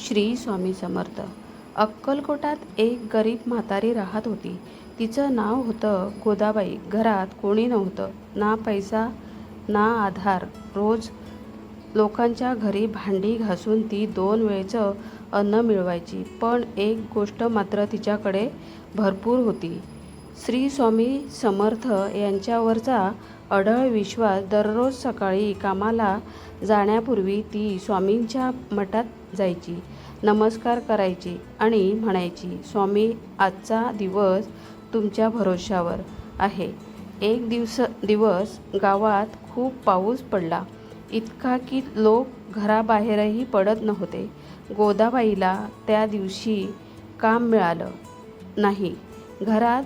श्री स्वामी समर्थ। अक्कलकोटात एक गरीब म्हातारी राहत होती। तिचं नाव होतं गोदाबाई। घरात कोणी नव्हतं, ना पैसा ना आधार। रोज लोकांच्या घरी भांडी घासून ती 2 वेळचं अन्न मिळवायची। पण एक गोष्ट मात्र तिच्याकडे भरपूर होती, श्री स्वामी समर्थ यांच्यावरचा अढळ विश्वास। दररोज सकाळी कामाला जाण्यापूर्वी ती स्वामींच्या मठात जायची, नमस्कार करायची आणि म्हणायची, स्वामी, आजचा दिवस तुमच्या भरोश्यावर आहे। एक दिवस गावात खूप पाऊस पडला, इतका की लोक घराबाहेरही पडत नव्हते। गोदाबाईला त्या दिवशी काम मिळालं नाही। घरात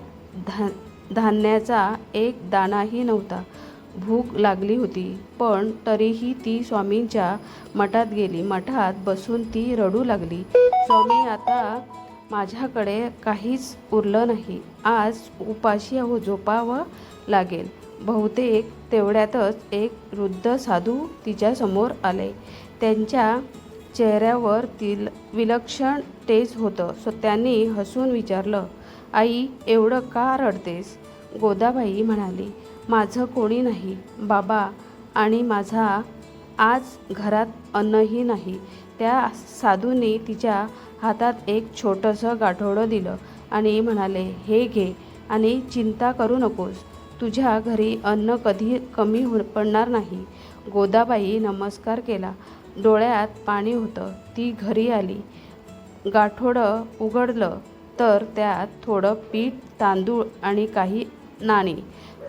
धान्याचा एक दाणाही नव्हता। भूक लागली होती, पण तरीही ती स्वामींच्या मठात गेली। मठात बसून ती रडू लागली, स्वामी, आता माझ्याकडे काहीच उरलं नाही। आज उपाशी झोपावं लागेल। बहुतेक तेवढ्यातच एक वृद्ध साधू तिच्यासमोर आले। त्यांच्या चेहऱ्यावर विलक्षण तेज होतं। त्यांनी हसून विचारलं, आई, एवढं का रडतेस? गोदाबाई म्हणाली, माझं कोणी नाही बाबा, आणि माझा आज घरात अन्नही नाही। त्या साधूंनी तिच्या हातात एक छोटंसं गाठोडं दिलं आणि म्हणाले, हे घे आणि चिंता करू नकोस, तुझ्या घरी अन्न कधी कमी पडणार नाही। गोदाबाई नमस्कार केला, डोळ्यात पाणी होतं। ती घरी आली, गाठोडं उघडलं तर त्यात थोडं पीठ, तांदूळ आणि काही नाणी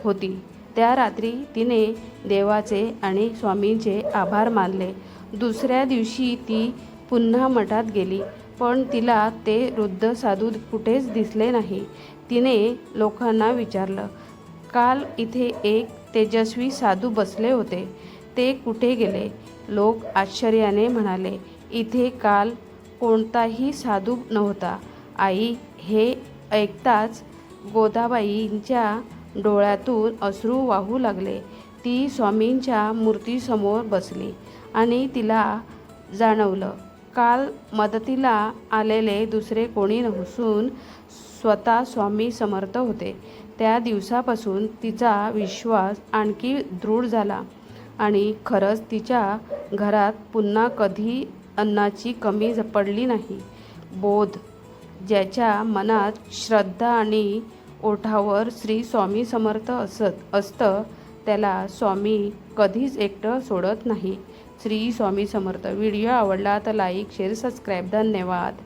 होती। त्या रात्री तिने देवाचे आणि स्वामींचे आभार मानले। दुसऱ्या दिवशी ती पुन्हा मठात गेली, पण तिला ते वृद्ध साधू कुठेच दिसले नाही। तिने लोकांना विचारलं, काल इथे एक तेजस्वी साधू बसले होते, ते कुठे गेले? लोक आश्चर्याने म्हणाले, इथे काल कोणताही साधू नव्हता। आई, हे ऐकताच गोदाबाईंच्या डोळ्यातून अश्रू वाहू लागले। ती स्वामींच्या मूर्तीसमोर बसली आणि तिला जाणवलं, काल मदतीला आलेले दुसरे कोणी नसून स्वतः स्वामी समर्थ होते। त्या दिवसापासून तिचा विश्वास आणखी दृढ झाला आणि खरंच तिच्या घरात पुन्हा कधी अन्नाची कमी पडली नाही। बोध, ज्याच्या मनात श्रद्धा आणि ओठावर श्री स्वामी समर्थ असतं, त्याला स्वामी कधीच एकटं सोडत नाही। श्री स्वामी समर्थ। व्हिडिओ आवडला तर लाईक, शेअर, सबस्क्राईब। धन्यवाद।